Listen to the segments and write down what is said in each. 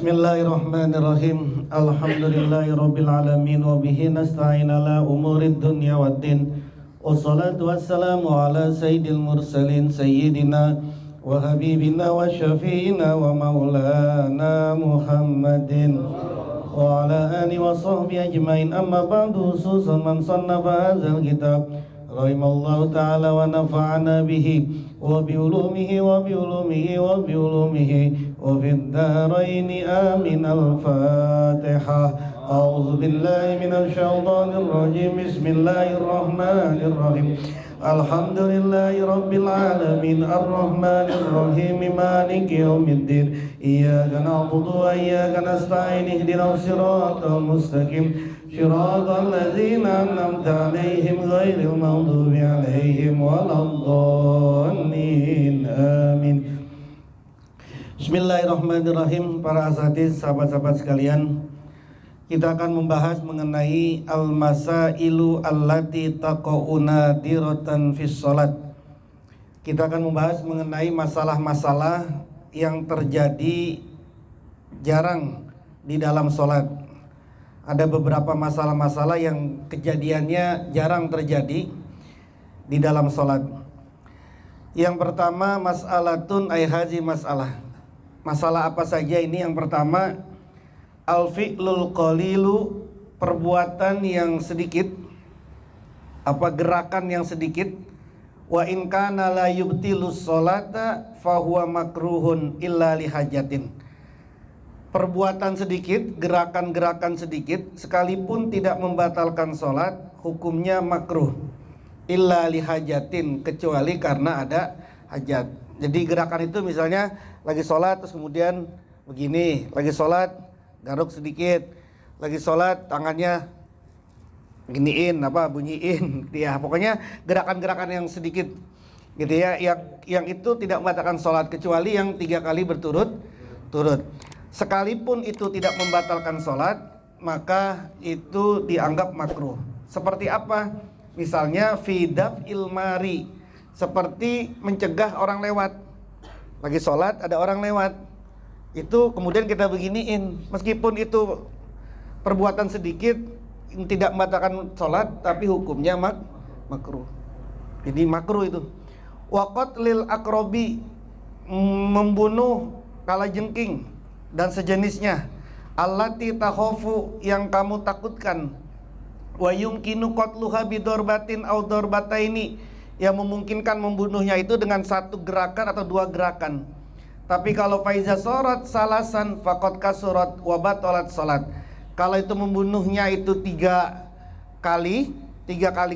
Bismillahirrahmanirrahim. Alhamdulillahirabbil alamin wa bihi nasta'in ala umurid dunya waddin. Wassalatu wassalamu ala sayyidil mursalin sayyidina wa habibina wa syafi'ina wa maulana Muhammadin wa ala alihi wa sahbihi ajmain. Amma ba'du, khususan man sannafa hadzal kitab rahimallahu ta'ala wa nafa'ana bihi wa biulumihi wa biulumihi wa biulumihi wa fid dharaini amin. Al-Fatihah. A'udzu billahi minasy syaithanir rajim. Bismillahirrahmanirrahim. Alhamdulillahi rabbil alamin arrahmanir rahim maliki yaumiddin. Iyyaka na'budu wa iyyaka nasta'in ihdinas siratal mustaqim siratal ladzina an'amta 'alaihim ghairil maghdubi 'alaihim waladdallin. Amin. Bismillahirrahmanirrahim. Para asatiz, sahabat-sahabat sekalian, kita akan membahas mengenai al-masailu allati taqauna diratan fis shalat. Kita akan membahas mengenai masalah-masalah yang terjadi jarang di dalam salat. Ada beberapa masalah-masalah yang kejadiannya jarang terjadi di dalam salat. Yang pertama, mas'alatun ay haji masalah. Masalah apa saja ini? Yang pertama, al-fi'lul qalilu, perbuatan yang sedikit, gerakan yang sedikit. Wa in kana la yubtilus sholata fahuwa makruhun illa lihajatin. Perbuatan sedikit, gerakan-gerakan sedikit, sekalipun tidak membatalkan sholat, hukumnya makruh illa lihajatin, kecuali karena ada hajat. Jadi gerakan itu misalnya lagi sholat terus kemudian begini, lagi sholat garuk sedikit, lagi sholat tangannya giniin, bunyiin, ya pokoknya gerakan-gerakan yang sedikit, gitu ya, yang itu tidak membatalkan sholat kecuali yang 3 kali berturut-turut. Sekalipun itu tidak membatalkan sholat, maka itu dianggap makruh. Seperti apa? Misalnya fidaf ilmari, seperti mencegah orang lewat. Lagi sholat ada orang lewat, itu kemudian kita beginiin, meskipun itu perbuatan sedikit yang tidak membatalkan sholat, tapi hukumnya makruh. Jadi makruh itu. Waqat lil akrobi, membunuh kalajengking dan sejenisnya. Allati takhofu, yang kamu takutkan. Wa yumkinu qatluha bidorbatin aw dorbataini, yang memungkinkan membunuhnya itu dengan 1 gerakan atau 2 gerakan. Tapi kalau faiza sorat salasan faqad kasurat wa batalat salat. Kalau itu membunuhnya itu 3 kali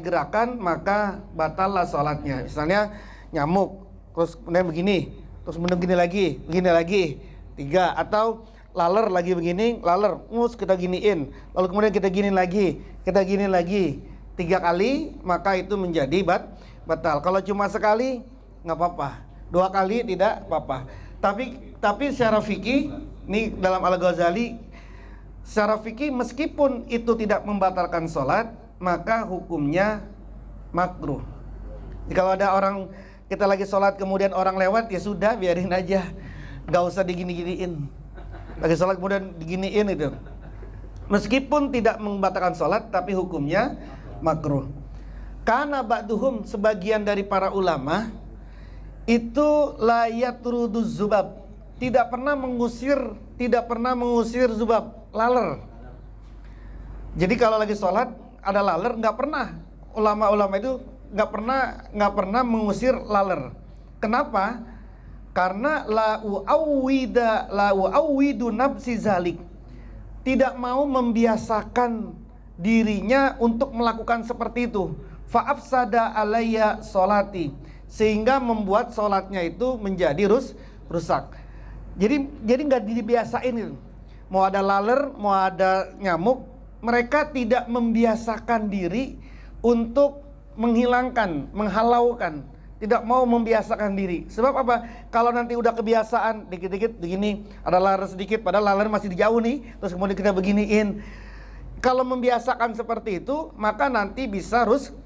gerakan, maka batallah salatnya. Misalnya nyamuk, terus kemudian begini, terus kemudian begini lagi 3, atau laler lagi begini, laler, kita giniin, lalu kemudian kita giniin lagi 3 kali, maka itu menjadi batal. Kalau cuma sekali nggak apa-apa, 2 kali tidak apa-apa. Tapi secara fikih, ini dalam Al-Ghazali, secara fikih meskipun itu tidak membatalkan sholat, maka hukumnya makruh. Jadi kalau ada orang, kita lagi sholat kemudian orang lewat, ya sudah biarin aja, nggak usah digini-giniin. Lagi sholat kemudian diginiin itu, meskipun tidak membatalkan sholat, tapi hukumnya makruh. Karena ba'duhum, sebagian dari para ulama itu la yatruduz zubab, tidak pernah mengusir zubab, laler. Jadi kalau lagi sholat ada laler, nggak pernah, ulama-ulama itu nggak pernah mengusir laler. Kenapa? Karena la uawwidu nafsi zalik, tidak mau membiasakan dirinya untuk melakukan seperti itu. Fa'afsada alayya sholati, sehingga membuat sholatnya itu menjadi rusak. Jadi nggak dibiasain itu. Mau ada laler, mau ada nyamuk, mereka tidak membiasakan diri untuk menghilangkan, menghalaukan, tidak mau membiasakan diri. Sebab apa? Kalau nanti udah kebiasaan, dikit-dikit begini, ada laler sedikit, padahal laler masih jauh nih, terus kemudian kita beginiin. Kalau membiasakan seperti itu, maka nanti bisa rusak.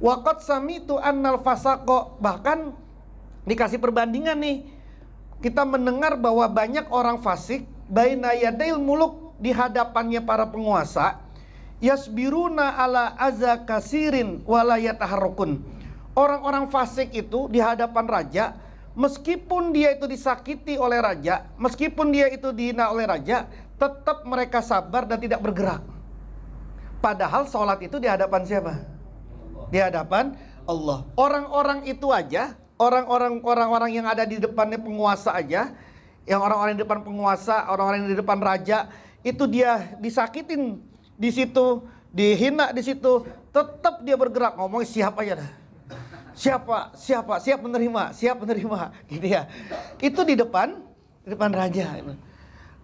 Waqad samitu annal fasaqo, bahkan dikasih perbandingan nih, kita mendengar bahwa banyak orang fasik baina yadail muluk, di hadapannya para penguasa, yasbiruna ala aza kasirin wala yataharrukun. Orang-orang fasik itu di hadapan raja, meskipun dia itu disakiti oleh raja, meskipun dia itu dihina oleh raja, tetap mereka sabar dan tidak bergerak. Padahal sholat itu di hadapan siapa? Di hadapan Allah. Orang-orang itu aja, orang-orang yang ada di depannya penguasa aja, yang orang-orang di depan penguasa, orang-orang yang di depan raja, itu dia disakitin di situ, dihina di situ, tetap dia bergerak, ngomong siap aja dah. Siap menerima, gitu ya. Itu di depan raja.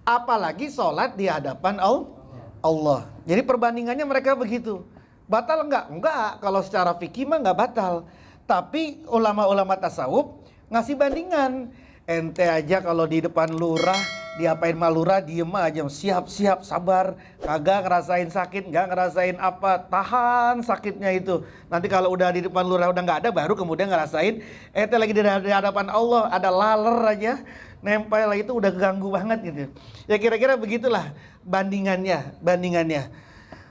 Apalagi sholat di hadapan Allah. Jadi perbandingannya mereka begitu. Batal enggak? Enggak. Kalau secara fikih mah enggak batal. Tapi ulama-ulama tasawuf ngasih bandingan. Ente aja kalau di depan lurah, diapain sama lurah, diem aja, siap, sabar, kagak ngerasain sakit, nggak ngerasain apa, tahan sakitnya itu. Nanti kalau udah di depan lurah udah nggak ada, baru kemudian ngerasain. Ente lagi di hadapan Allah, ada laler aja, nempel itu udah ganggu banget gitu. Ya kira-kira begitulah bandingannya.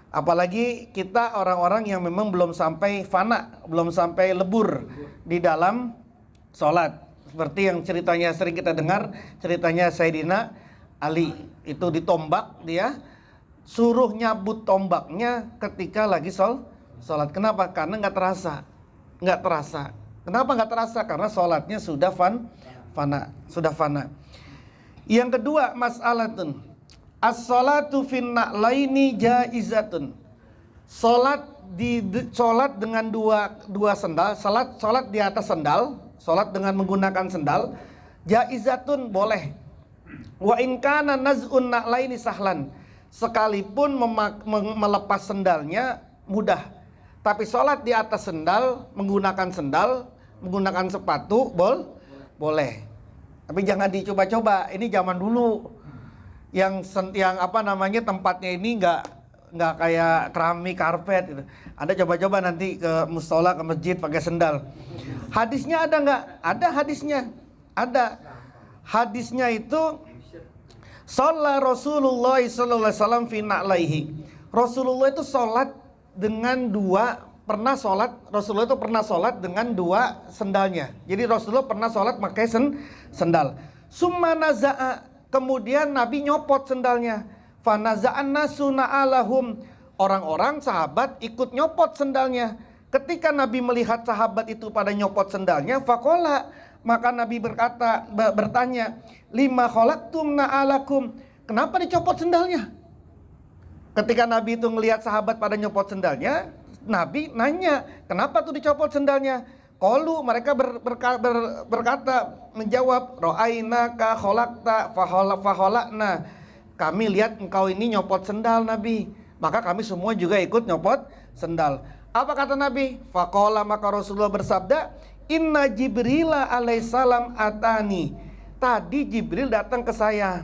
Apalagi kita orang-orang yang memang belum sampai fana, belum sampai lebur di dalam sholat. Seperti yang ceritanya sering kita dengar, ceritanya Sayyidina Ali. Itu ditombak, dia suruh nyabut tombaknya ketika lagi sholat. Kenapa? Karena nggak terasa. Kenapa nggak terasa? Karena sholatnya sudah fana. Yang kedua, mas'alatun as-sholatu fin na'laini jaizatun. Sholat dengan dua sendal, sholat di atas sendal. Sholat dengan menggunakan sendal jaizatun, boleh. Wa in kana naz'un na'laini sahlan, sekalipun melepas sendalnya mudah. Tapi sholat di atas sendal, menggunakan sepatu boleh. Tapi jangan dicoba-coba. Ini zaman dulu yang tempatnya ini nggak kayak keramik, karpet gitu. Anda coba-coba nanti ke musola, ke masjid pakai sendal. Hadisnya ada nggak? Ada hadisnya. Ada. Hadisnya itu sholat Rasulullah SAW fi na'laihi. Rasulullah itu sholat dengan Rasulullah itu pernah sholat dengan dua sendalnya. Jadi Rasulullah pernah sholat pakai sendal. Summa naza'a, kemudian Nabi nyopot sendalnya. Fanaza'an nasu na'alahum, orang-orang sahabat ikut nyopot sendalnya. Ketika Nabi melihat sahabat itu pada nyopot sendalnya, faqala, maka Nabi bertanya, lima khalaqtum na'alakum, kenapa dicopot sendalnya? Ketika Nabi itu melihat sahabat pada nyopot sendalnya, Nabi nanya, kenapa tuh dicopot sendalnya? Qalu, mereka berkata, menjawab, ra'ainaka khalaqta faholakna, kami lihat engkau ini nyopot sendal Nabi, maka kami semua juga ikut nyopot sendal. Apa kata Nabi? Faqala, maka Rasulullah bersabda, inna Jibrila alaihissalam atani, tadi Jibril datang ke saya.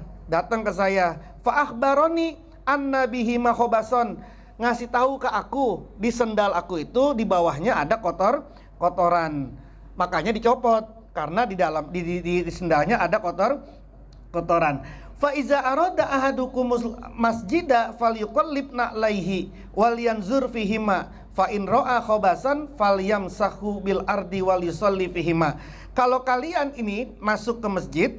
Fa akhbaroni anna bihi makhobason, ngasih tahu ke aku, di sendal aku itu di bawahnya ada kotoran. Makanya dicopot, karena di sendalnya ada kotoran. Fa iza arada ahadukum masjida falyuqallib na'laihi wal yanzur fihima fa in ra'a khobasan falyamsahu bil ardi wal yusalli fihima. Kalau kalian ini masuk ke masjid,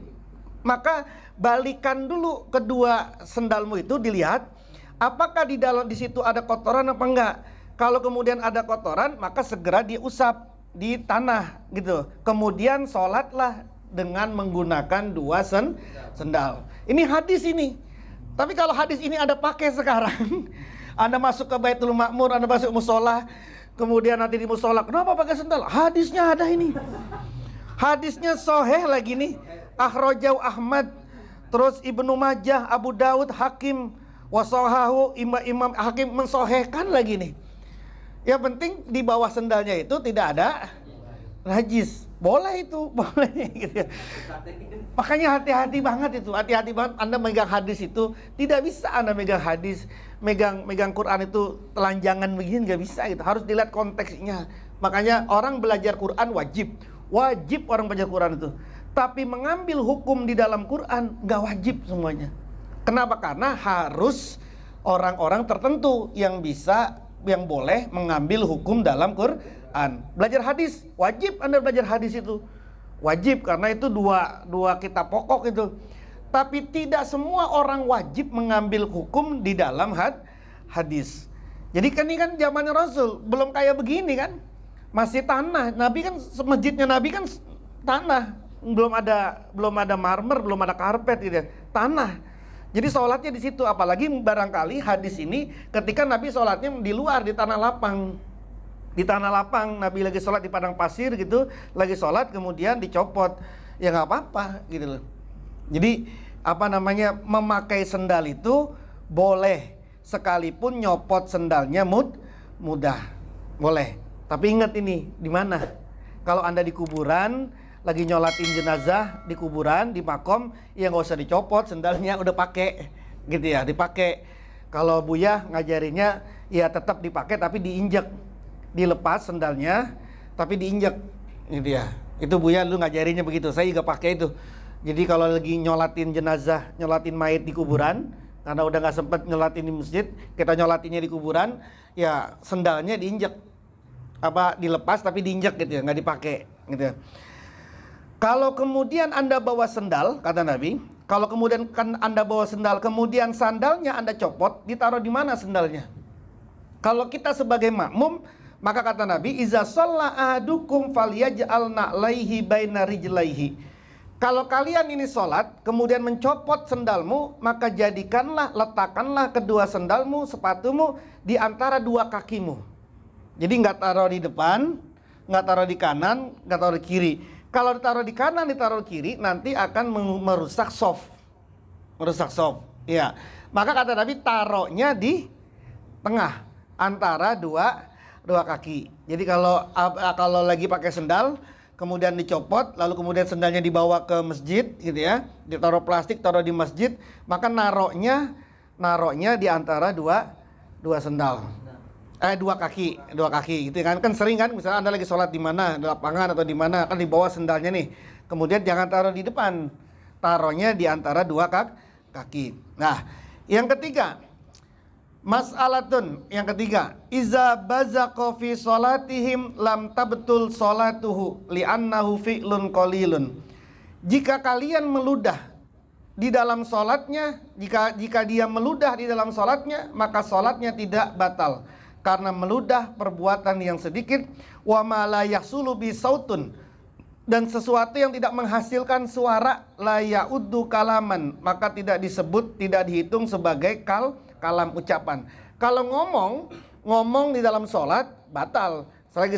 maka balikan dulu kedua sendalmu itu, dilihat apakah di situ ada kotoran apa enggak. Kalau kemudian ada kotoran, maka segera diusap di tanah gitu. Kemudian sholatlah dengan menggunakan dua sendal. Ini hadis ini. Tapi kalau hadis ini Anda pakai sekarang, Anda masuk ke Baitul Ma'mur, Anda masuk musola, kemudian nanti di musola, kenapa pakai sendal? Hadisnya ada ini. Hadisnya sahih lagi nih. Akhrajau Ahmad, terus Ibnu Majah, Abu Daud, Hakim, wasahahu, Imam Hakim mensahihkan lagi nih. Yang penting di bawah sendalnya itu tidak ada najis. Boleh itu, boleh gitu ya. Makanya hati-hati banget Anda megang hadis itu. Tidak bisa Anda megang hadis, megang Quran itu telanjangan begini, nggak bisa gitu. Harus dilihat konteksnya. Makanya orang belajar Quran wajib orang belajar Quran itu. Tapi mengambil hukum di dalam Quran nggak wajib semuanya. Kenapa? Karena harus orang-orang tertentu yang bisa, yang boleh mengambil hukum dalam Quran. Belajar hadis, wajib Anda belajar hadis itu. Wajib, karena itu dua kitab pokok itu. Tapi tidak semua orang wajib mengambil hukum di dalam hadis. Jadi kan ini kan zamannya Rasul, belum kayak begini kan. Masih tanah. Nabi kan, masjidnya Nabi kan tanah. Belum ada marmer, belum ada karpet gitu ya. Tanah. Jadi sholatnya di situ. Apalagi barangkali hadis ini ketika Nabi sholatnya di luar, di tanah lapang. Di tanah lapang, Nabi lagi sholat di padang pasir gitu, lagi sholat kemudian dicopot, ya nggak apa-apa gitu loh. Jadi memakai sendal itu boleh, sekalipun nyopot sendalnya mudah, boleh. Tapi ingat ini di mana? Kalau Anda di kuburan lagi nyolatin jenazah di kuburan, di makom, ya nggak usah dicopot sendalnya, udah pakai gitu ya, dipakai. Kalau Buya ngajarinnya ya tetap dipakai tapi diinjek. Dilepas sendalnya tapi diinjak gitu ya. Itu Buya dulu ngajarinnya begitu. Saya juga pakai itu. Jadi kalau lagi nyolatin jenazah, nyolatin mayit di kuburan, karena udah nggak sempet nyolatin di masjid, kita nyolatinnya di kuburan, ya sendalnya diinjak, dilepas tapi diinjak gitu ya, nggak dipakai gitu ya. Kalau kemudian Anda bawa sendal, kata Nabi, kalau kemudian kan Anda bawa sendal, kemudian sandalnya Anda copot, ditaruh di mana sendalnya? Kalau kita sebagai makmum, maka kata Nabi, iza shalla ahadukum falyaj'al na'laihi baina rijlaihi. Kalau kalian ini sholat, kemudian mencopot sendalmu, maka letakkanlah kedua sendalmu, sepatumu di antara dua kakimu. Jadi nggak taruh di depan, nggak taruh di kanan, nggak taruh di kiri. Kalau ditaruh di kanan, ditaruh di kiri, nanti akan merusak shaf. Merusak shaf. Ya. Maka kata Nabi, taruhnya di tengah antara dua kaki. Jadi kalau lagi pakai sendal, kemudian dicopot, lalu kemudian sendalnya dibawa ke masjid, gitu ya, ditaruh plastik, taruh di masjid, maka naruhnya di antara dua sendal, dua kaki, gitu kan? Kan sering kan, misalnya Anda lagi sholat di mana, di lapangan atau di mana, kan dibawa sendalnya nih, kemudian jangan taruh di depan, taruhnya di antara dua kaki. Nah, yang ketiga. Mas'alatun, yang ketiga, iza bazaqa fi sholatihim lam tabtul sholatuhu li'annahu fi'lun qalilun. Jika kalian meludah di dalam sholatnya, jika dia meludah di dalam sholatnya, maka sholatnya tidak batal, karena meludah perbuatan yang sedikit. Wa ma la yahsulu bi sautun, dan sesuatu yang tidak menghasilkan suara, la ya'uddu kalaman, maka tidak dihitung sebagai kalam ucapan. Kalau ngomong di dalam sholat batal. Lagi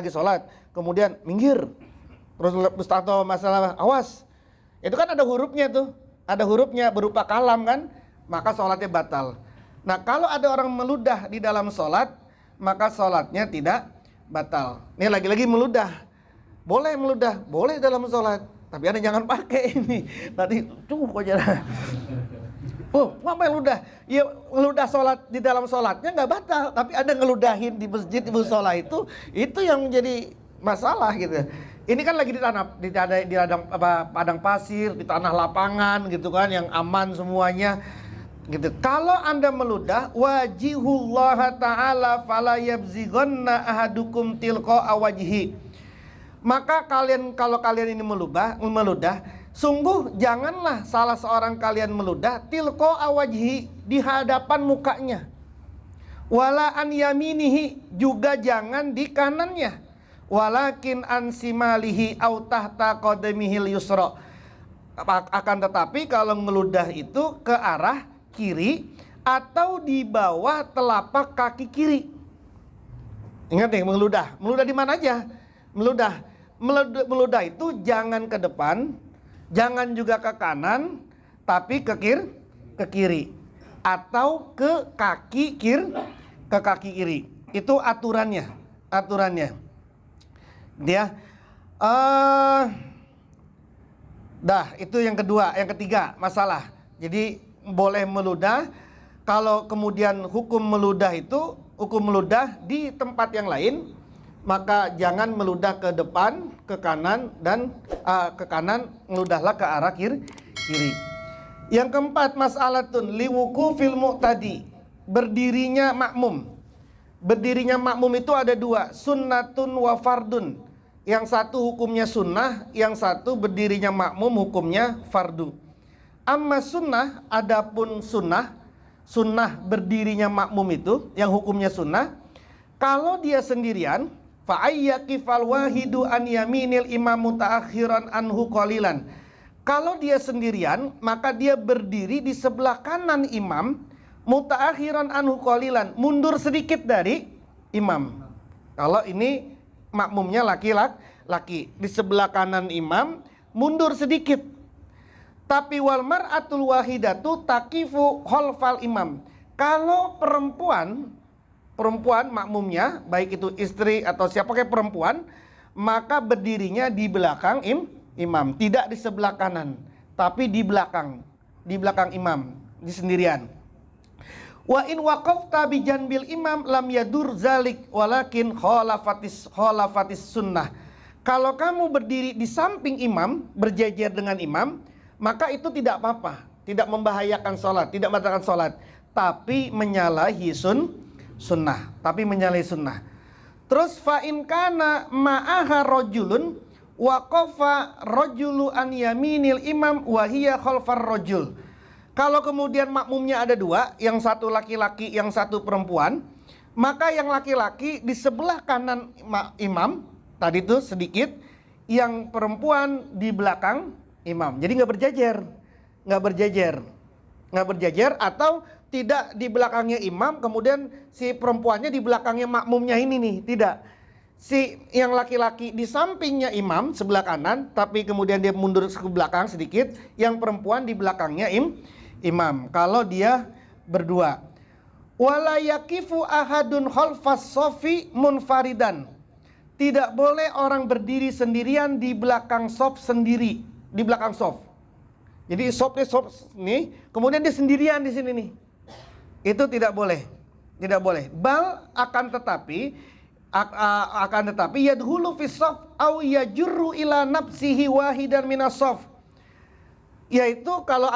sholat, kemudian minggir, terus atau masalah awas, itu kan ada hurufnya tuh, ada hurufnya berupa kalam kan, maka sholatnya batal. Nah kalau ada orang meludah di dalam sholat, maka sholatnya tidak batal. Ini lagi-lagi meludah, boleh dalam sholat, tapi Anda jangan pakai ini. Nanti kok jarang. Ngapain ngeludah? Ya ngeludah sholat di dalam sholatnya nggak batal, tapi ada ngeludahin di masjid, di musola itu yang menjadi masalah gitu. Ini kan lagi di padang pasir, di tanah lapangan gitu kan, yang aman semuanya gitu. Kalau Anda meludah, wajihullah ta'ala fala yabzighanna ahadukum tilqa wajhi. Maka kalau kalian ini meludah, sungguh janganlah salah seorang kalian meludah tilqa awajhi, di hadapan mukanya. Wala an yaminihi, juga jangan di kanannya. Walakin an simalihi au tahta qadamihil yusra. Akan tetapi kalau meludah itu ke arah kiri atau di bawah telapak kaki kiri. Ingat nih, meludah di mana aja? Meludah itu jangan ke depan, jangan juga ke kanan, tapi ke kiri atau ke kaki kiri. Itu aturannya. Dia itu yang kedua, yang ketiga masalah. Jadi boleh meludah. Kalau kemudian hukum meludah di tempat yang lain, maka jangan meludah ke depan, ke kanan, dan ke kanan, meludahlah ke arah kiri. Yang keempat, mas'alatun liwuku fil muqtadi, berdirinya makmum. Berdirinya makmum itu ada dua, sunnatun wa fardun. Yang satu hukumnya sunnah, yang satu berdirinya makmum hukumnya fardu. Amma sunnah, adapun sunnah berdirinya makmum itu yang hukumnya sunnah, kalau dia sendirian, fa ayyakifal wahidu an yaminil imam mutaakhiran anhu qalilan. Kalau dia sendirian, maka dia berdiri di sebelah kanan imam, mutaakhiran anhu qalilan, mundur sedikit dari imam. Kalau ini makmumnya laki-laki, di sebelah kanan imam, mundur sedikit. Tapi wal mar'atul wahidatu taqifu khalfal imam. Kalau perempuan makmumnya, baik itu istri atau siapa kayak perempuan, maka berdirinya di belakang imam, tidak di sebelah kanan, tapi di belakang imam, di sendirian. Wa in waqafta bi janbil imam lam yadur zalik walakin khalafatis sunnah. Kalau kamu berdiri di samping imam, berjejer dengan imam, maka itu tidak apa-apa, tidak membahayakan sholat, tidak membatalkan sholat, tapi menyalahi sunnah. Terus fa in kana ma'aha rajulun waqafa rajulu an yaminil imam wa hiya khalfar rajul. Kalau kemudian makmumnya ada dua, yang satu laki-laki, yang satu perempuan, maka yang laki-laki di sebelah kanan imam tadi itu sedikit, yang perempuan di belakang imam. Jadi nggak berjejer, atau tidak di belakangnya imam, kemudian si perempuannya di belakangnya makmumnya ini nih, tidak. Si yang laki-laki di sampingnya imam sebelah kanan, tapi kemudian dia mundur ke belakang sedikit, yang perempuan di belakangnya imam. Kalau dia berdua, wala yaqifu ahadun khalfas sofi munfaridan. Tidak boleh orang berdiri sendirian di belakang sof sendiri, di belakang sof. Jadi sof nih, kemudian dia sendirian di sini nih. Itu tidak boleh. Bal akan tetapi yadhulu fis sof au yajurru ila nafsihi wahidan minas sof. Yaitu kalau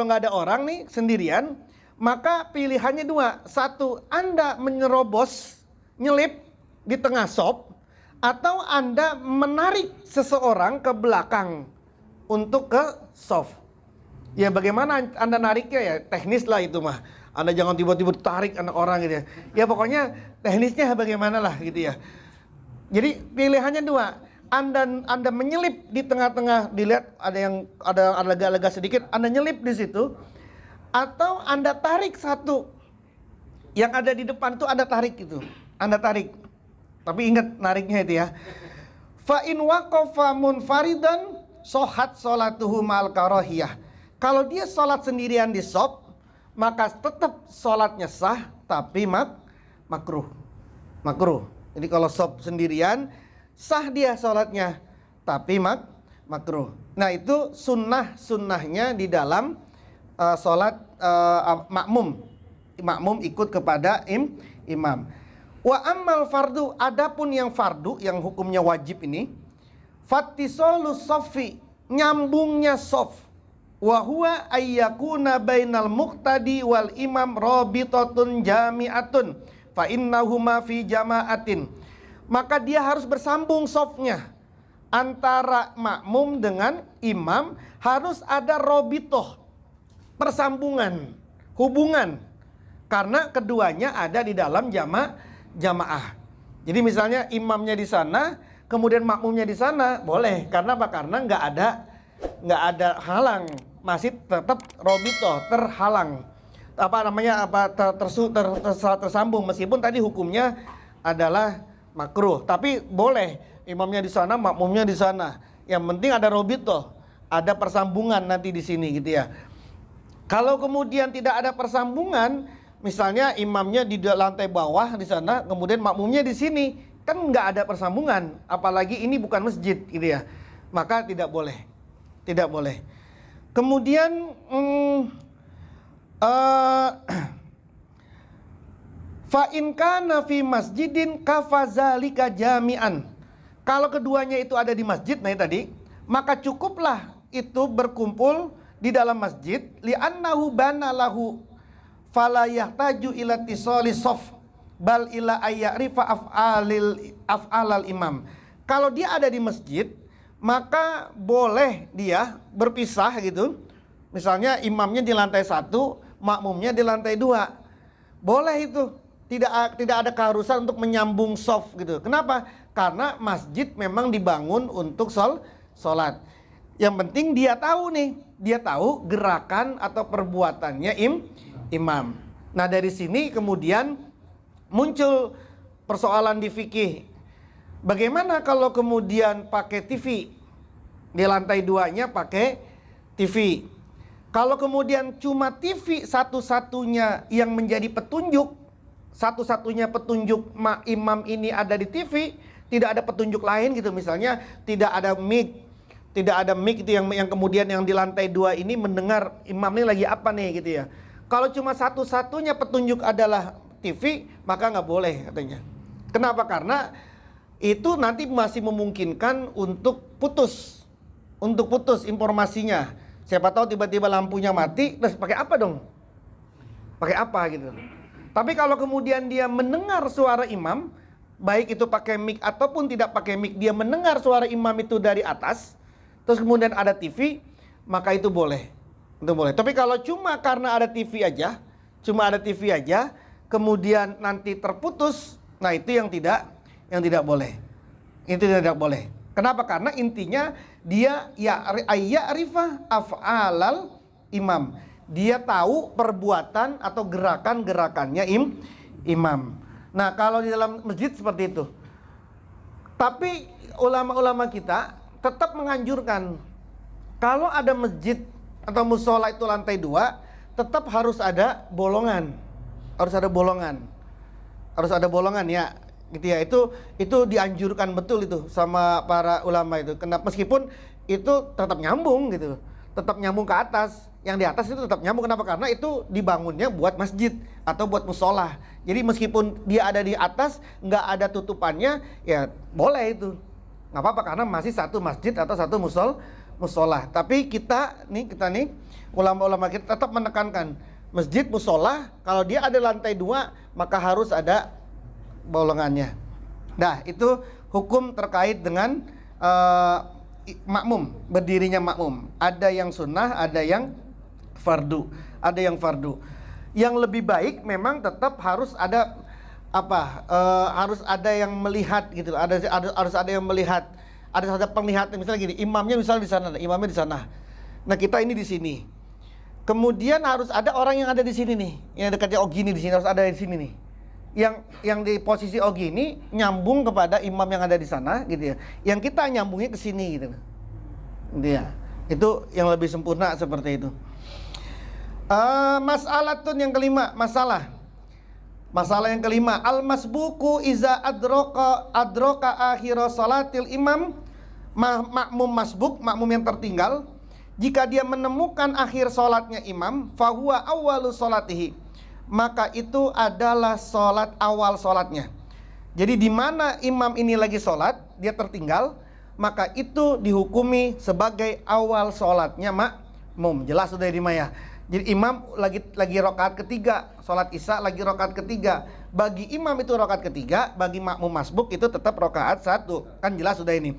nggak ada orang nih sendirian, maka pilihannya dua. Satu, Anda nyelip di tengah sof, atau Anda menarik seseorang ke belakang untuk ke sof. Ya bagaimana Anda nariknya ya, teknis lah itu mah. Anda jangan tiba-tiba tarik anak orang gitu ya. Ya pokoknya teknisnya bagaimana lah gitu ya. Jadi pilihannya dua. Anda menyelip di tengah-tengah, dilihat ada lega-lega sedikit, Anda nyelip di situ, atau Anda tarik satu yang ada di depan itu, Anda tarik gitu. Anda tarik. Tapi ingat nariknya itu ya. Fa in waqafa munfaridan sohat sholatuhu ma'al karahiyah. Kalau dia sholat sendirian di shop, maka tetap sholatnya sah, tapi makruh. Jadi kalau shop sendirian, sah dia sholatnya, tapi makruh. Nah itu sunnahnya di dalam sholat makmum ikut kepada imam. Wa ammal fardu, adapun yang fardu, yang hukumnya wajib ini, fattisolus sofi, nyambungnya sof, wa huwa ayyakuna bainal muqtadi wal imam rabitatun jami'atun fa innahuma fi jama'atin. Maka dia harus bersambung sofnya, antara makmum dengan imam harus ada robitoh, persambungan, hubungan, karena keduanya ada di dalam jamaah. Jadi misalnya imamnya di sana, kemudian makmumnya di sana, boleh. Karena apa? Karena nggak ada halang, masih tetap robitoh, terhalang. Tersambung, meskipun tadi hukumnya adalah makruh, tapi boleh imamnya di sana, makmumnya di sana. Yang penting ada robitoh, ada persambungan nanti di sini gitu ya. Kalau kemudian tidak ada persambungan, misalnya imamnya di lantai bawah di sana, kemudian makmumnya di sini, kan nggak ada persambungan, apalagi ini bukan masjid gitu ya, maka tidak boleh. Fa in kana fi masjidin kafazalika jami'an. Kalau keduanya itu ada di masjid, nah tadi, maka cukuplah itu berkumpul di dalam masjid, li'annahu bana lahu fala yahtaju ila tisali shaf bal ila ayyarifa af'alal imam. Kalau dia ada di masjid, maka boleh dia berpisah gitu. Misalnya imamnya di lantai 1, makmumnya di lantai 2. Boleh itu. Tidak ada keharusan untuk menyambung shaf gitu. Kenapa? Karena masjid memang dibangun untuk sholat. Yang penting dia tahu nih, dia tahu gerakan atau perbuatannya imam. Nah dari sini kemudian muncul persoalan di fikih. Bagaimana kalau kemudian pakai TV? Di lantai 2-nya pakai TV. Kalau kemudian cuma TV satu-satunya yang menjadi petunjuk, satu-satunya petunjuk imam ini ada di TV, tidak ada petunjuk lain gitu, misalnya tidak ada mic itu yang kemudian yang di lantai 2 ini mendengar imam ini lagi apa nih gitu ya. Kalau cuma satu-satunya petunjuk adalah TV, maka nggak boleh katanya. Kenapa? Karena itu nanti masih memungkinkan untuk putus informasinya. Siapa tahu tiba-tiba lampunya mati, terus pakai apa dong? Pakai apa gitu. Tapi kalau kemudian dia mendengar suara imam, baik itu pakai mic ataupun tidak pakai mic, dia mendengar suara imam itu dari atas, terus kemudian ada TV, maka itu boleh. Itu boleh. Tapi kalau cuma karena ada TV aja, kemudian nanti terputus, nah itu yang tidak boleh. Itu tidak boleh. Kenapa? Karena intinya dia ya'rifah af'alal imam. Dia tahu perbuatan atau gerakan-gerakannya imam. Nah kalau di dalam masjid seperti itu. Tapi ulama-ulama kita tetap menganjurkan, kalau ada masjid atau musola itu lantai 2, tetap harus ada bolongan. Harus ada bolongan ya. Gitu ya. Itu dianjurkan betul itu sama para ulama itu. Kenapa? Meskipun itu tetap nyambung gitu. Tetap nyambung ke atas. Yang di atas itu tetap nyambung. Kenapa? Karena itu dibangunnya buat masjid atau buat musola. Jadi meskipun dia ada di atas, nggak ada tutupannya, ya boleh itu. Nggak apa-apa karena masih satu masjid atau satu musola. Tapi kita nih ulama-ulama kita tetap menekankan masjid musola kalau dia ada lantai 2 maka harus ada bolongannya. Nah itu hukum terkait dengan makmum, berdirinya makmum. Ada yang sunnah, ada yang fardu. Yang lebih baik memang tetap harus ada harus ada yang melihat gitu. Harus ada yang melihat. Ada penglihatan, misalnya gini, imamnya misalnya imamnya di sana. Nah kita ini di sini. Kemudian harus ada orang yang ada di sini nih, yang dekatnya Ogi nih di sini harus ada di sini nih. Yang di posisi Ogi ini nyambung kepada imam yang ada di sana gitu ya. Yang kita nyambungnya ke sini gitu. Gitu ya. Itu yang lebih sempurna seperti itu. Masalah yang kelima, masalah yang kelima, al-masbuku iza adroka akhira salatil imam, makmum masbuk, makmum yang tertinggal, jika dia menemukan akhir salatnya imam, fahuwa awwalu salatihi, maka itu adalah salat awal salatnya. Jadi di mana imam ini lagi salat, dia tertinggal, maka itu dihukumi sebagai awal salatnya makmum. Jelas sudah di Maya. Jadi imam lagi rakaat ketiga, sholat isya lagi rakaat ketiga. Bagi imam itu rakaat ketiga, bagi makmum masbuk itu tetap rakaat 1. Kan jelas sudah ini.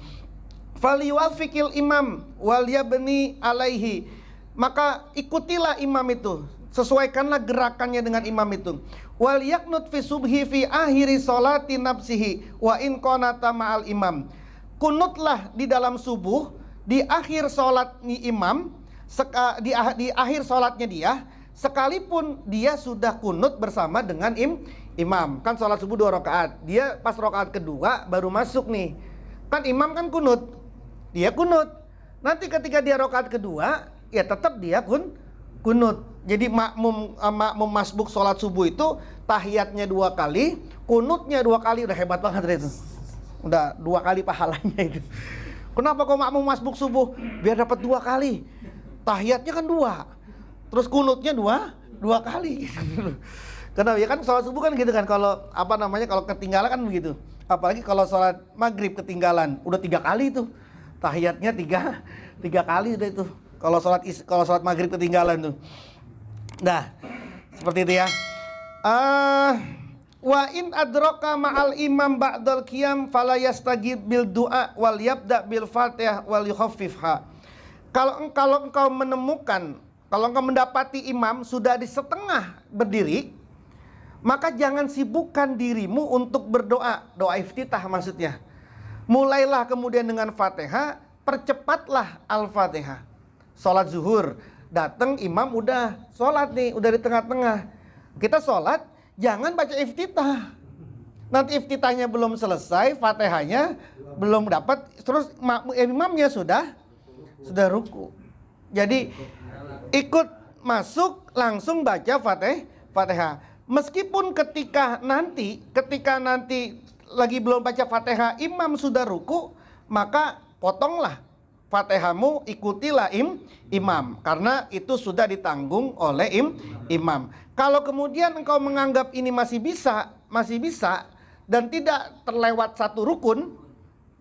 Faliwafikil imam waliyabni alaihi. Maka ikutilah imam itu, sesuaikanlah gerakannya dengan imam itu. Waliyaknut fi subhi fi akhiri sholati nafsihi wa in qanata ma'al imam. Kunutlah di dalam subuh, di akhir sholat imam, di akhir sholatnya dia, sekalipun dia sudah kunut bersama dengan imam. Kan sholat subuh 2 rakaat, dia pas rakaat kedua baru masuk nih. Kan imam kan kunut, dia kunut. Nanti ketika dia rakaat kedua, ya tetap dia kunut. Jadi makmum masbuk sholat subuh itu tahiyatnya 2 kali, kunutnya 2 kali, udah hebat banget itu. Udah 2 kali pahalanya itu. Kenapa kok makmum masbuk subuh? Biar dapat 2 kali. Tahiyatnya kan 2, terus kunutnya 2 kali Kenapa? Ya kan sholat subuh kan gitu kan, kalau apa namanya, kalau ketinggalan kan begitu. Apalagi kalau sholat maghrib ketinggalan, udah 3 kali tuh. Tahiyatnya tiga kali udah itu. Kalau sholat maghrib ketinggalan tuh. Nah, seperti itu ya. Wa in adraka ma'al imam ba'dal qiyam fala yastagib bil du'a wal yabda bil fatihah wal yukhaffifha. Kalau engkau menemukan, kalau engkau mendapati imam sudah di setengah berdiri, maka jangan sibukkan dirimu untuk berdoa, doa iftitah maksudnya. Mulailah kemudian dengan Fatihah, percepatlah Al-Fatihah. Sholat zuhur, datang imam udah sholat nih, udah di tengah-tengah. Kita sholat, jangan baca iftitah. Nanti iftitahnya belum selesai, Fatihahnya belum dapat, terus imamnya sudah ruku. Jadi ikut masuk langsung baca Fatihah. Meskipun ketika nanti lagi belum baca Fatihah, imam sudah ruku, maka potonglah Fatihahmu, ikutilah imam, karena itu sudah ditanggung oleh imam. Kalau kemudian engkau menganggap ini masih bisa dan tidak terlewat satu rukun,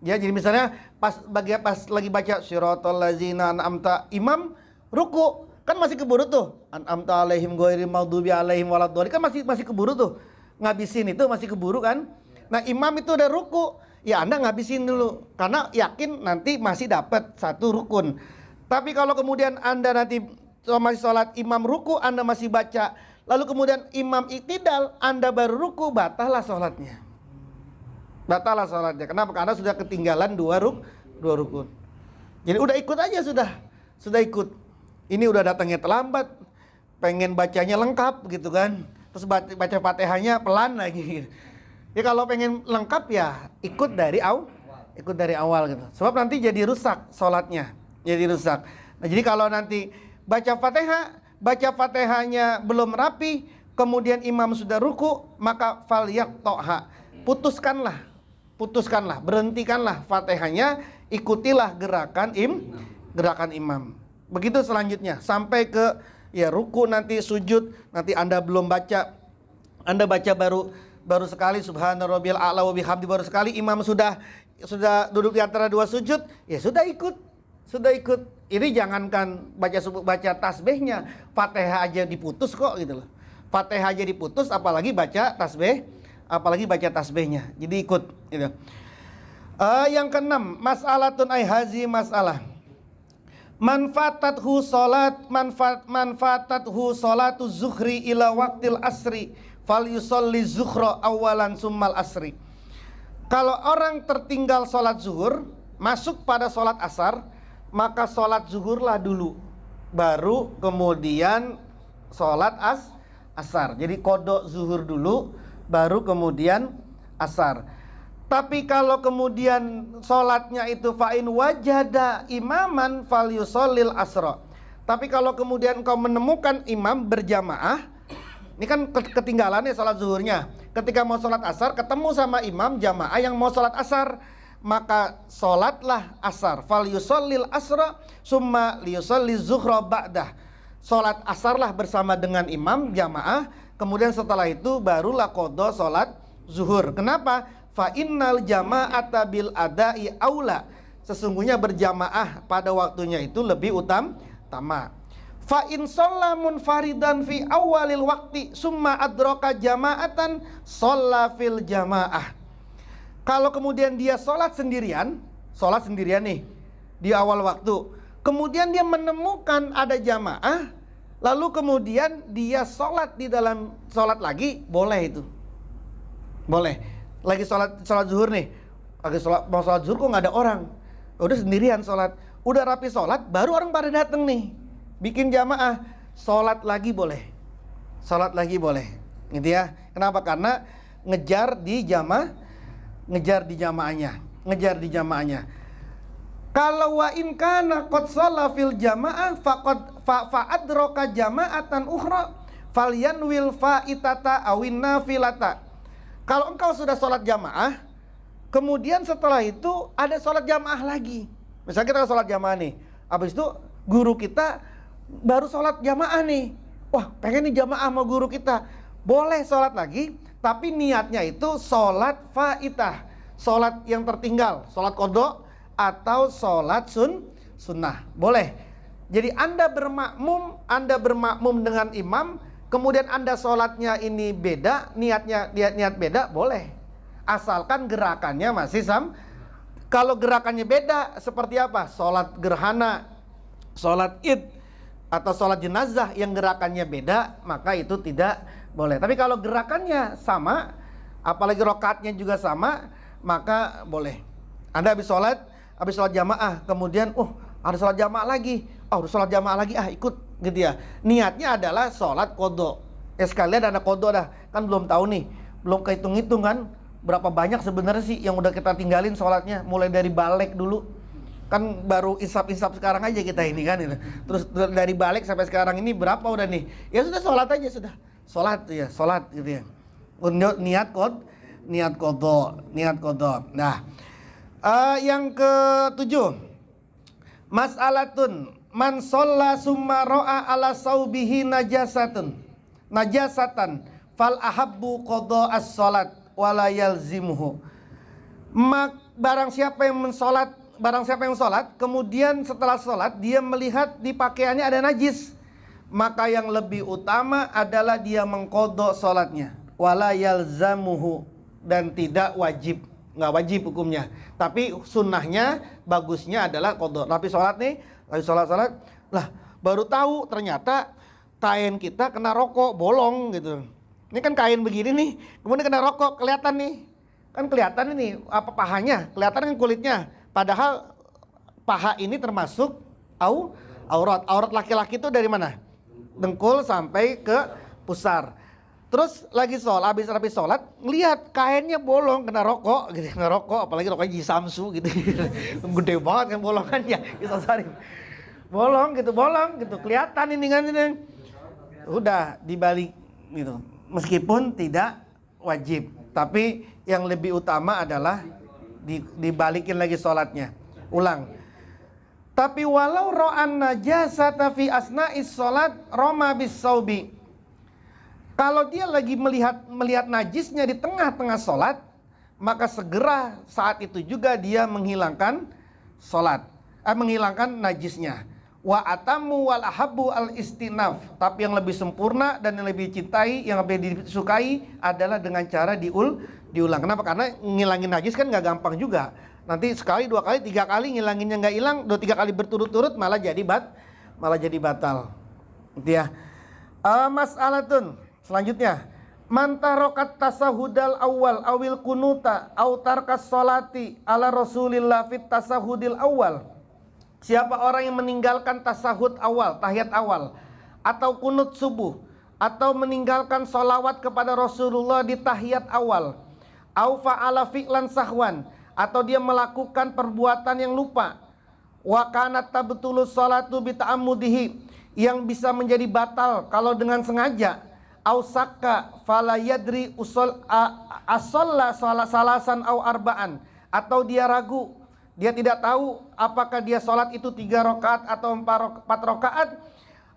ya, jadi misalnya pas lagi baca siratal ladzina an'amta, imam ruku, kan masih keburu tuh, an'amta alaihim ghairil maghdubi alaihim waladdallin, kan masih keburu tuh, ngabisin itu masih keburu kan. Nah, imam itu udah ruku, ya Anda ngabisin dulu, karena yakin nanti masih dapat satu rukun. Tapi kalau kemudian Anda nanti masih sholat, imam ruku, Anda masih baca, lalu kemudian imam iktidal, Anda baru ruku, batallah sholatnya. Kenapa? Karena sudah ketinggalan dua rukun. Jadi udah ikut aja, sudah ikut. Ini udah datangnya terlambat, pengen bacanya lengkap gitu kan, terus baca Fatihahnya pelan lagi. Ya kalau pengen lengkap ya ikut dari awal gitu. Sebab nanti jadi rusak sholatnya, Nah, jadi kalau nanti baca Fatihahnya belum rapi, kemudian imam sudah ruku, maka falyaqtoha, putuskanlah, berhentikanlah Fatihahnya, ikutilah gerakan imam. Begitu selanjutnya sampai ke ya ruku, nanti sujud, nanti Anda belum baca, Anda baca baru sekali subhana rabbiyal a'la wa bihamdi, baru sekali imam sudah duduk di antara dua sujud, ya sudah ikut. Ini jangankan baca tasbihnya, Fatihah aja diputus kok gitu loh. Fatihah aja diputus, apalagi baca tasbihnya. Jadi ikut gitu. Yang keenam, mas'alatun ay hazi masalah. Manfatathu salatu zuhri ila waqtil asri fal yusolli zuhra awalan summal asri. Kalau orang tertinggal sholat zuhur, masuk pada sholat asar, maka sholat zuhurlah dulu, baru kemudian sholat asar. Jadi kodok zuhur dulu, baru kemudian asar. Tapi kalau kemudian sholatnya itu fa'in wajada imaman fal yusallil asra. Tapi kalau kemudian kau menemukan imam berjamaah, ini kan ketinggalan ya sholat zuhurnya. Ketika mau sholat asar, ketemu sama imam jamaah yang mau sholat asar, maka sholatlah asar. Fal yusallil asra summa liyusalli zuhra ba'dah. Sholat asarlah bersama dengan imam jamaah, kemudian setelah itu barulah qadha sholat zuhur. Kenapa? Fa innal jama'ata bil ada'i aula. Sesungguhnya berjamaah pada waktunya itu lebih utama. Fa in shalla munfaridan fi awalil waqti summa adraka jama'atan shalla fil jamaah. Kalau kemudian dia sholat sendirian nih di awal waktu, kemudian dia menemukan ada jamaah, lalu kemudian dia sholat di dalam sholat lagi, boleh itu, boleh. Lagi sholat zuhur nih, mau sholat zuhur kok nggak ada orang, udah sendirian sholat, udah rapi sholat, baru orang pada dateng nih, bikin jamaah, sholat lagi boleh, gitu ya. Kenapa? Karena ngejar di jamaahnya. Kalau wa in kana qad shalla fil jamaah fa'adraka jama'atan ukhra falyanwil fa'itata awin nafilata. Kalau engkau sudah sholat jamaah, kemudian setelah itu ada sholat jamaah lagi. Misalnya kita sholat jamaah nih, habis itu guru kita baru sholat jamaah nih. Wah, pengen nih jamaah sama guru kita. Boleh sholat lagi, tapi niatnya itu sholat faitah, sholat yang tertinggal, sholat kodok atau sholat sunnah. Boleh. Jadi Anda bermakmum dengan imam, kemudian Anda sholatnya ini beda, niat beda, boleh. Asalkan gerakannya masih sama. Kalau gerakannya beda, seperti apa? Sholat gerhana, sholat id, atau sholat jenazah yang gerakannya beda, maka itu tidak boleh. Tapi kalau gerakannya sama, apalagi rakaatnya juga sama, maka boleh. Anda habis sholat jamaah, kemudian ada sholat jamaah lagi, sholat jamaah lagi, ikut gitu ya. Niatnya adalah sholat qadha. Sekalian ada qadha dah, kan belum tahu nih, belum kehitung-hitung kan berapa banyak sebenarnya sih yang udah kita tinggalin sholatnya, mulai dari balik dulu. Kan baru isap-isap sekarang aja kita ini kan gitu. Terus dari balik sampai sekarang ini berapa udah nih? Ya sudah sholat aja sudah. Sholat gitu ya. Niat qadha. Nah, yang ke-7. Mas'alatun man shalla summa ra'a ala saubihi najasatan fal ahabbu qadha as-salat wala yalzimuhu. Barang siapa yang sholat, kemudian setelah sholat dia melihat di pakaiannya ada najis, maka yang lebih utama adalah dia mengqadha sholatnya, wala yalzamuhu, dan tidak wajib, nggak wajib hukumnya. Tapi sunnahnya, bagusnya adalah qadha. Tapi sholat nih, lagi sholat lah baru tahu ternyata kain kita kena rokok, bolong gitu. Ini kan kain begini nih, kemudian kena rokok, kelihatan nih. Kan kelihatan ini apa pahanya, kelihatan kan kulitnya. Padahal paha ini termasuk aurat. Aurat laki-laki itu dari mana? Dengkul sampai ke pusar. Terus lagi sholat, habis sholat, ngelihat kainnya bolong, kena rokok, gitu, kena rokok, apalagi rokoknya Jisamsu gitu. Gede banget kan bolongannya, bolong gitu, kelihatan ini kan ini. Udah dibalik gitu. Meskipun tidak wajib, tapi yang lebih utama adalah dibalikin lagi sholatnya, ulang. Tapi walau ro'an najasata fi asna'is sholat roma bis saubi. Kalau dia lagi melihat najisnya di tengah-tengah sholat, maka segera saat itu juga dia menghilangkan menghilangkan najisnya. Wa atamu wal ahabbu al istinaf. Tapi yang lebih sempurna dan yang lebih cintai, yang lebih disukai adalah dengan cara diulang. Kenapa? Karena ngilangin najis kan nggak gampang juga. Nanti sekali, 2 kali, 3 kali ngilanginnya nggak hilang, 2-3 kali berturut-turut malah jadi batal. Gitu ya. Mas'alatun selanjutnya, man tarokat tasahudal awal awil kunuta au tarkas sholati ala Rasulillah fit tasahudil awal. Siapa orang yang meninggalkan tasahud awal, tahiyat awal, atau kunut subuh, atau meninggalkan sholawat kepada Rasulullah di tahiyat awal, au fa'ala fi'lan sahwan, atau dia melakukan perbuatan yang lupa, wa kanat tabtulus sholatu bi ta'ammudihi, yang bisa menjadi batal kalau dengan sengaja, au sakka fala yadri usul asalla salasan au arba'an, atau dia ragu, dia tidak tahu apakah dia sholat itu 3 rakaat atau 4 rakaat,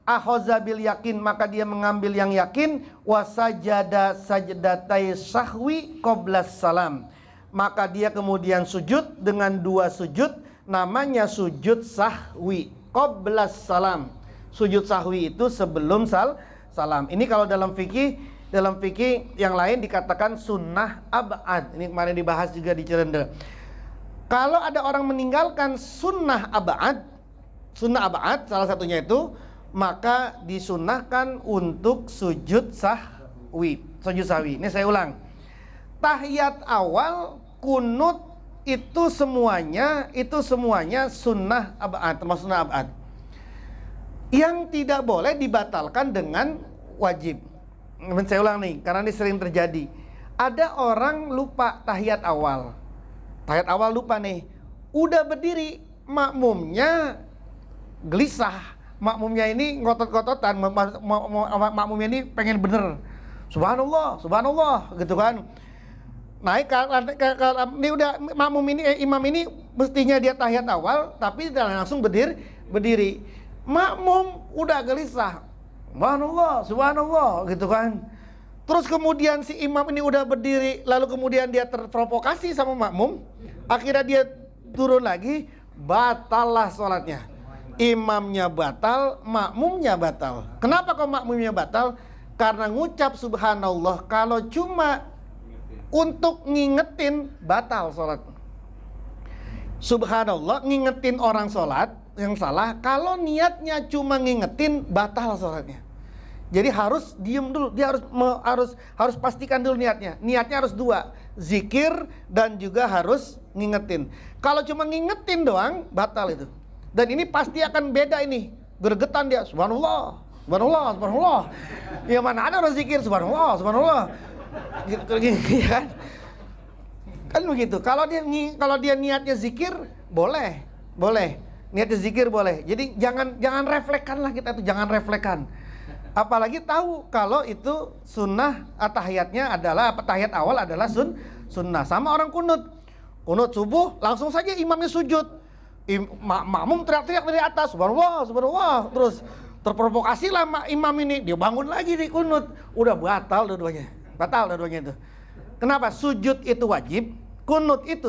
akhoza bil yakin, maka dia mengambil yang yakin, wasajada sajdatai sahwi qoblas salam, maka dia kemudian sujud dengan 2 sujud, namanya sujud sahwi qoblas salam. Sujud sahwi itu sebelum salam. Ini kalau dalam fikih yang lain dikatakan sunnah ab'ad. Ini kemarin dibahas juga di Cirende. Kalau ada orang meninggalkan sunnah ab'ad salah satunya itu, maka disunnahkan untuk sujud sahwi. Ini saya ulang. Tahiyat awal, kunut itu semuanya sunnah ab'ad, termasuk sunnah ab'ad. Yang tidak boleh dibatalkan dengan wajib. Saya ulang nih, karena ini sering terjadi. Ada orang lupa tahiyat awal lupa nih, udah berdiri, makmumnya gelisah, makmumnya ini ngotot-ngototan, makmumnya ini pengen bener, subhanallah gitu kan, naik ini udah makmum ini imam ini mestinya dia tahiyat awal, tapi langsung berdiri, makmum udah gelisah, subhanallah gitu kan, Terus kemudian si imam ini udah berdiri, lalu kemudian dia terprovokasi sama makmum, akhirnya dia turun lagi, batallah sholatnya. Imamnya batal, makmumnya batal. Kenapa kok makmumnya batal? Karena ngucap subhanallah kalau cuma untuk ngingetin, batal sholat. Subhanallah ngingetin orang sholat yang salah, kalau niatnya cuma ngingetin, batal sholatnya. Jadi harus diem dulu, dia harus pastikan dulu niatnya. Niatnya harus dua, zikir dan juga harus ngingetin. Kalau cuma ngingetin doang, batal itu. Dan ini pasti akan beda ini, gergetan dia, subhanallah, subhanallah, subhanallah. Ya mana ada orang zikir subhanallah, subhanallah. Gitu kan? Kan begitu. Kalau dia niatnya zikir, boleh. Niatnya zikir boleh. Jadi jangan reflekan lah kita itu, jangan reflekan. Apalagi tahu kalau itu sunnah tahiyatnya adalah tahiyat awal adalah sunnah. Sama orang kunut subuh langsung saja imamnya sujud. Makmum teriak-teriak dari atas, subhanallah, subhanallah. Terus terprovokasi lah imam ini, dia bangun lagi di kunut. Udah batal dua-duanya itu. Kenapa? Sujud itu wajib, kunut itu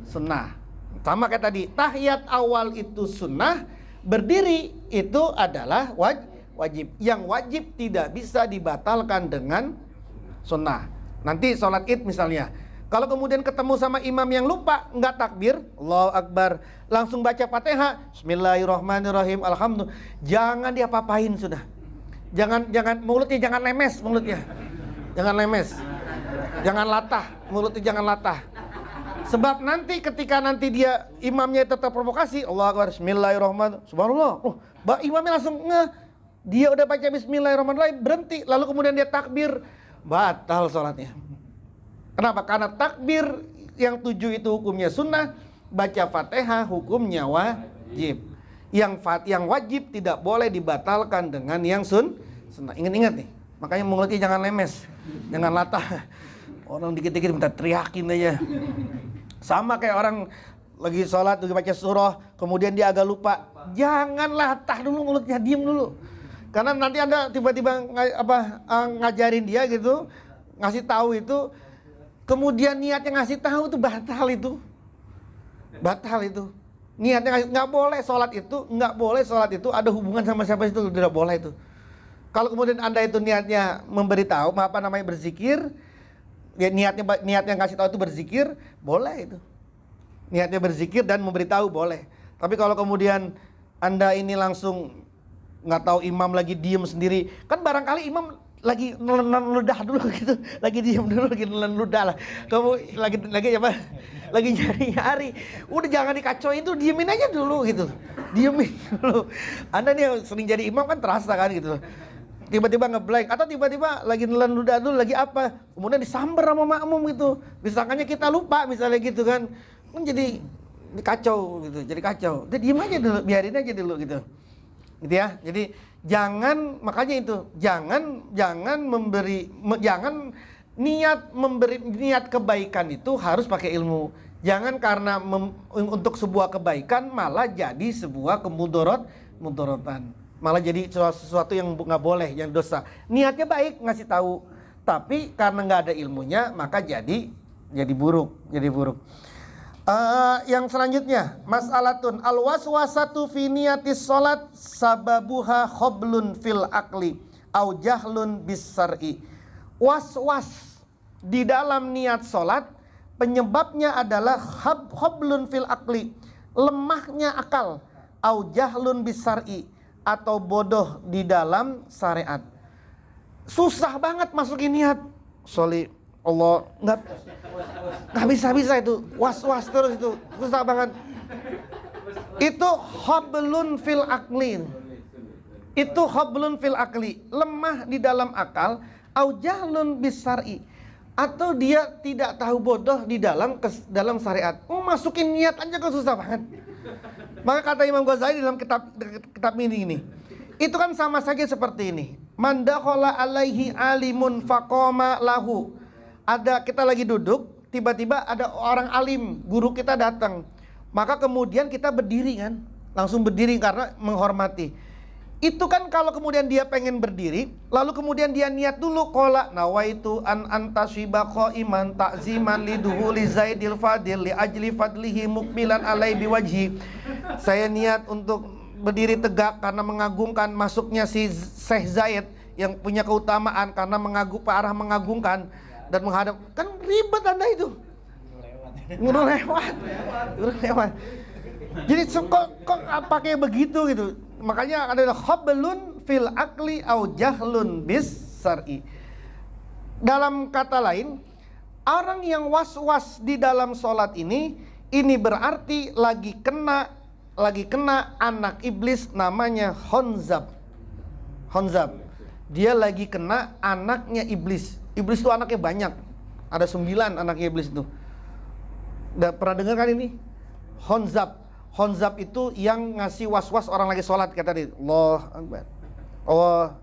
sunnah. Sama kayak tadi, tahiyat awal itu sunnah, berdiri itu adalah wajib. Yang wajib tidak bisa dibatalkan dengan sunnah. Nanti sholat id misalnya, kalau kemudian ketemu sama imam yang lupa, nggak takbir, Allahu Akbar, langsung baca Fatihah, Bismillahirrahmanirrahim, Alhamdulillah, jangan diapa-apain sudah. Jangan mulutnya jangan lemes, jangan latah, mulutnya jangan latah. Sebab nanti ketika dia imamnya tetap provokasi, Allahu Akbar, Bismillahirrahmanirrahim, subhanallah, imamnya langsung dia udah baca Bismillahirrahmanirrahim, berhenti, lalu kemudian dia takbir, batal sholatnya. Kenapa? Karena takbir yang 7 itu hukumnya sunnah, baca Fatihah hukumnya wajib. Yang wajib tidak boleh dibatalkan dengan yang sunnah. Ingat nih, makanya mulutnya jangan lemes, jangan latah. Orang dikit-dikit minta teriakin aja. Sama kayak orang lagi sholat, lagi baca surah, kemudian dia agak lupa, jangan latah dulu mulutnya, diem dulu. Karena nanti Anda tiba-tiba ngajarin dia gitu, ngasih tahu itu, kemudian niatnya ngasih tahu itu batal itu. Niatnya nggak boleh sholat itu ada hubungan sama siapa itu, tidak boleh itu. Kalau kemudian Anda itu niatnya memberitahu, berzikir, ya niatnya ngasih tahu itu berzikir, boleh itu. Niatnya berzikir dan memberitahu boleh. Tapi kalau kemudian Anda ini langsung nggak tahu, imam lagi diem sendiri, kan barangkali imam lagi nelen ludah dulu gitu, lagi diem dulu, lagi nelen ludah lah. Kamu lagi nyari, udah jangan dikacauin tuh, diemin aja dulu gitu, diemin dulu. Anda nih sering jadi imam kan terasa kan gitu, tiba-tiba ngeblank atau tiba-tiba lagi nelen ludah dulu, lagi apa, kemudian disamber sama makmum gitu, disangkanya kita lupa misalnya gitu kan jadi kacau gitu, jadi kacau. Jadi diem aja dulu, biarin aja dulu gitu ya. Jadi jangan niat kebaikan itu harus pakai ilmu. Jangan karena untuk sebuah kebaikan malah jadi sebuah mudorotan, malah jadi sesuatu yang nggak boleh, yang dosa. Niatnya baik ngasih tahu, tapi karena nggak ada ilmunya maka jadi buruk. Yang selanjutnya, mas'alatun al-waswasatu fi niyatis salat sababuha khoblun fil akli au jahlun bis syar'i. Was-was di dalam niat salat penyebabnya adalah khoblun fil akli, lemahnya akal, au jahlun bis syar'i, atau bodoh di dalam syariat. Susah banget masukin niat sholli Allah, nggak bisa itu, was-was terus, itu susah banget. Itu khoblun fil akli, lemah di dalam akal, au jahlun bis syar'i, atau dia tidak tahu, bodoh di dalam syariat. Masukin niat aja kok susah banget. Maka kata Imam Ghazali dalam kitab ini, itu kan sama saja seperti ini. Man dakhala alaihi alimun faqama lahu. Kita lagi duduk, tiba-tiba ada orang alim, guru kita datang. Maka kemudian kita berdiri kan, langsung berdiri karena menghormati. Itu kan kalau kemudian dia pengen berdiri, lalu kemudian dia niat dulu, qala nawaitu an antashiba qaiman ta'ziman liduhuli zaidil fadil li ajli fadlihi mukbilan alai biwajhi. Saya niat untuk berdiri tegak karena mengagungkan masuknya si Syekh Zaid yang punya keutamaan karena arah mengagungkan dan menghadap. Kan ribet Anda itu. Udah lewat. Jadi kok pakai begitu gitu. Makanya adalah khablun fil akli au jahlun bis syar'i. Dalam kata lain, orang yang was-was di dalam sholat ini berarti lagi kena anak iblis namanya Honzab. Dia lagi kena anaknya iblis. Iblis itu anaknya banyak. Ada 9 anaknya iblis itu. Udah pernah dengar kan ini? Honzab itu yang ngasih was-was orang lagi sholat, kata dia Allah Akbar, Allah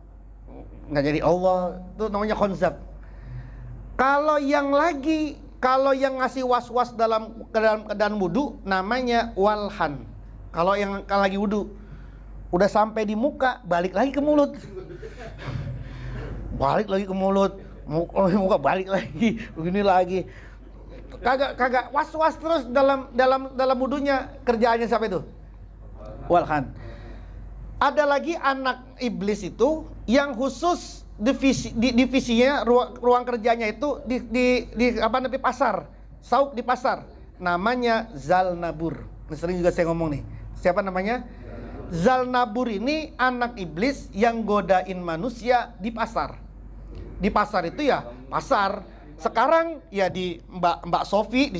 nggak jadi Allah, itu namanya Honzab. Kalau yang ngasih was-was dalam keadaan wudu namanya Walhan. Kalau lagi wudu udah sampai di muka, balik lagi ke mulut, muka balik lagi, begini lagi. Kagak was-was terus dalam wudunya. Kerjaannya siapa itu? Walhan. Ada lagi anak iblis itu yang khusus divisinya ruang kerjanya itu di pasar, sauk di pasar. Namanya Zalnabur. Sering juga saya ngomong nih. Siapa namanya? Zalnabur ini anak iblis yang godain manusia di pasar. Di pasar itu ya pasar. Sekarang ya di Mbak Sofi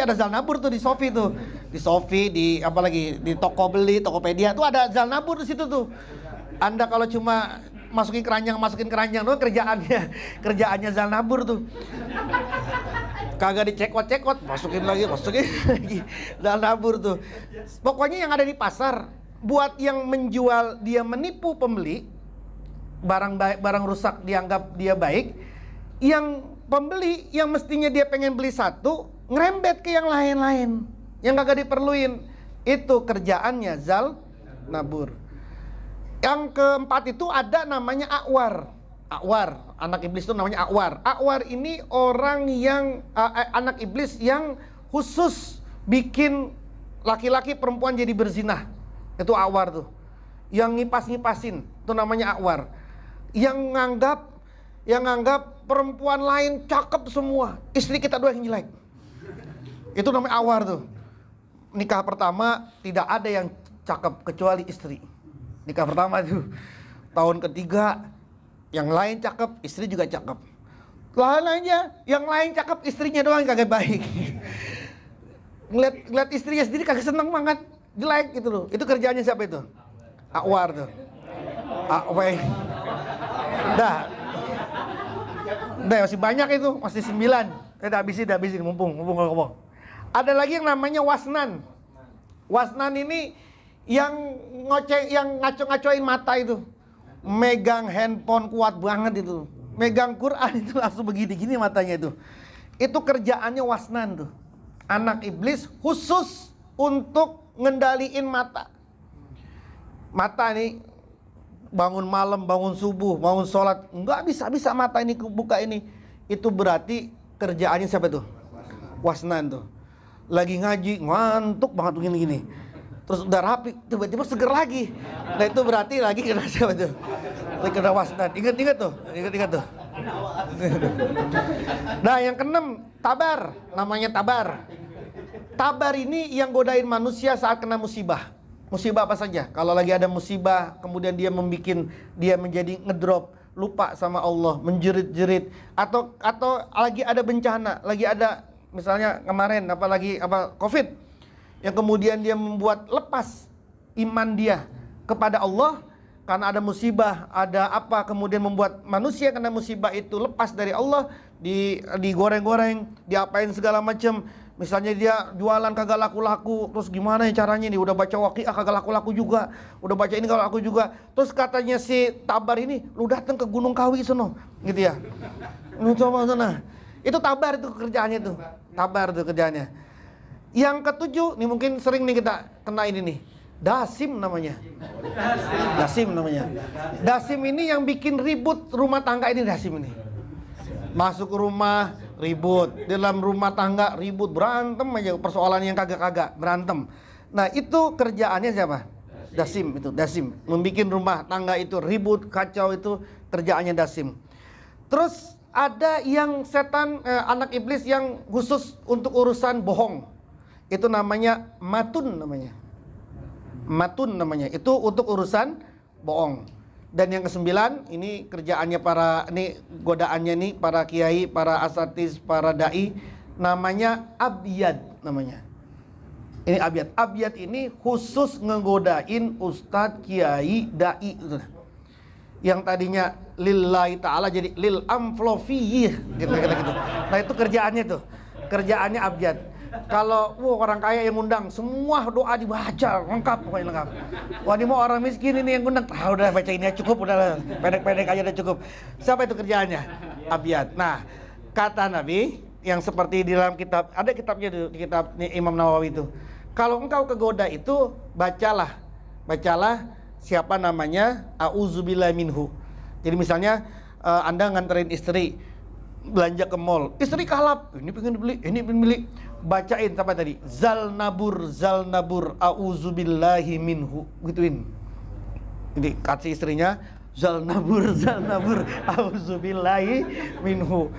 ada Zalnabur tuh di Sofi tuh. Di Sofi, apalagi di toko beli, Tokopedia tuh ada Zalnabur di situ tuh. Anda kalau cuma masukin keranjang tuh kerjaannya Zalnabur tuh. Kagak dicekot-cekot, masukin lagi Zalnabur tuh. Pokoknya yang ada di pasar buat yang menjual, dia menipu pembeli. Barang rusak dianggap dia baik. Yang pembeli yang mestinya dia pengen beli satu, ngerembet ke yang lain-lain yang kagak diperluin. Itu kerjaannya Zalnabur. Yang keempat itu ada namanya Akwar, anak iblis itu namanya Akwar. Akwar ini orang yang anak iblis yang khusus bikin laki-laki perempuan jadi berzinah. Itu Akwar tuh. Yang ngipas-ngipasin, itu namanya Akwar. Yang nganggap perempuan lain cakep semua, istri kita doang yang jelek. Itu namanya Akwar tuh. Nikah pertama tidak ada yang cakep kecuali istri. Nikah pertama tuh. Tahun ketiga yang lain cakep, istri juga cakep. Lainnya yang lain cakep, istrinya doang kagak baik. Ngeliat istrinya sendiri kagak seneng banget, jelek gitu loh. Itu kerjaannya siapa itu? Akwar tuh. Akwar. Udah masih banyak itu, masih 9. Udah habisin, mumpung ngomong. Ada lagi yang namanya Wasnan. Wasnan ini yang ngaco-ngacoin mata itu. Megang handphone kuat banget itu. Megang Quran itu langsung begini-gini matanya itu. Itu kerjaannya Wasnan tuh. Anak iblis khusus untuk ngendaliin mata. Mata nih, bangun malam, bangun subuh, bangun sholat, nggak bisa mata ini buka ini. Itu berarti kerjaannya siapa tuh? Wasnan tuh. Lagi ngaji, ngantuk banget gini-gini. Terus udah rapi, tiba-tiba seger lagi. Nah itu berarti lagi kena siapa tuh? Lagi kena Wasnan. Ingat tuh. Nah yang keenam, Tabar. Namanya Tabar. Tabar ini yang godain manusia saat kena musibah. Musibah apa saja? Kalau lagi ada musibah, kemudian dia menjadi ngedrop, lupa sama Allah, menjerit-jerit, atau lagi ada bencana, lagi ada misalnya kemarin Covid, yang kemudian dia membuat lepas iman dia kepada Allah karena ada musibah, ada apa, kemudian membuat manusia kena musibah itu lepas dari Allah, digoreng-goreng, diapain segala macam. Misalnya dia jualan kagak laku-laku, terus gimana ya caranya nih? Udah baca Waqiah kagak laku-laku juga, udah baca ini kagak laku juga. Terus katanya si Tabar ini, lu datang ke Gunung Kawi sono, gitu ya. Lu coba sana. Itu Tabar itu kerjaannya tuh. Tabar tuh kerjaannya. Yang ketujuh, nih mungkin sering nih kita kena ini nih. Dasim namanya. Dasim namanya. Dasim ini yang bikin ribut rumah tangga ini, Dasim ini. Masuk ke rumah ribut, dalam rumah tangga ribut, berantem aja, persoalan yang kagak-kagak, berantem. Nah, itu kerjaannya siapa? Dasim itu, Dasim. Membikin rumah tangga itu ribut, kacau, itu kerjaannya Dasim. Terus ada yang setan, anak iblis yang khusus untuk urusan bohong. Itu namanya matun namanya. Matun namanya, itu untuk urusan bohong. Dan yang kesembilan, ini kerjaannya para, ini godaannya nih para kiai, para asatis, para dai, namanya abyad namanya. Ini abyad. Abyad ini khusus ngegodain ustadz, kiai, dai gitu. Yang tadinya lillahi ta'ala jadi lil amflofiyih gitu. Nah, itu kerjaannya tuh. Kerjaannya abyad. Kalau orang kaya yang ngundang, semua doa dibaca lengkap, pokoknya lengkap. Wah, ini mau orang miskin ini yang ngundang, udah baca ini aja cukup, udah pendek-pendek aja udah cukup. Siapa itu kerjaannya? Abyad. Nah, kata Nabi yang seperti di dalam kitab, ada kitabnya di kitab Imam Nawawi itu. Kalau engkau kegoda itu, bacalah siapa namanya, a'udzubillahi minhu. Jadi misalnya Anda nganterin istri belanja ke mall, istri kalap, ini pengen beli, ini pengen beli, bacain apa tadi, zalnabur a'udzubillahi minhu, gituin. Jadi kasih istrinya zalnabur a'udzubillahi minhu.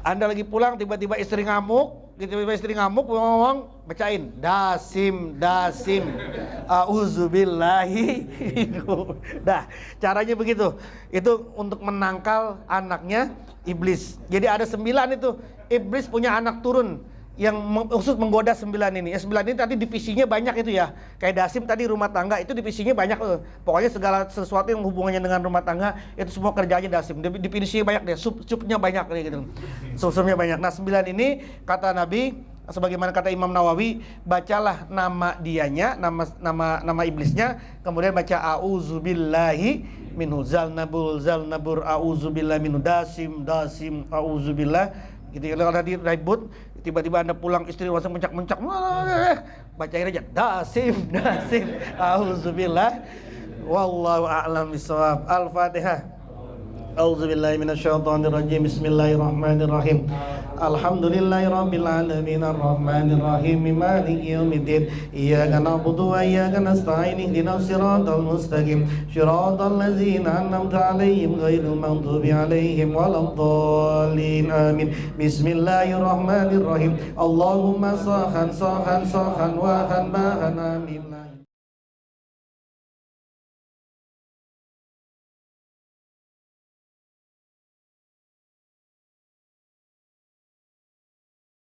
Anda lagi pulang, tiba-tiba istri ngamuk, ngomong, bacain dasim a'udzubillahi minhu. Nah, caranya begitu. Itu untuk menangkal anaknya iblis. Jadi ada 9 itu. Iblis punya anak turun yang khusus menggoda 9 ini. Ya, 9 ini tadi divisinya banyak itu ya. Kayak dasim tadi rumah tangga itu divisinya banyak tuh. Pokoknya segala sesuatu yang hubungannya dengan rumah tangga itu semua kerjanya dasim. Divisinya banyak deh, subnya banyak gitu. Subnya banyak. Nah, 9 ini kata Nabi, sebagaimana kata Imam Nawawi, bacalah nama dianya, nama iblisnya, kemudian baca auzubillahi minhu, zalnabur auzubillahi minhu, dasim auzubillah. Gitu. Kalau tadi ribut, tiba-tiba Anda pulang, istri langsung mencak-mencak, bacain aja dasim auzubillah. Wallahu a'lam bishawab. Al-Fatihah. A'udzubillahi minasyaitonirrajim. Bismillahirrahmanirrahim. Alhamdulillahirabbil alamin arrahmanirrahim maliki yaumiddin. Iyyaka na'budu wa iyyaka nasta'in. Ihdinas siratal mustaqim. Shiratal ladzina an'amta 'alaihim ghairil maghdubi 'alaihim waladdallin. Amin. Bismillahirrahmanirrahim. Allahumma sahan wa han bahan amin.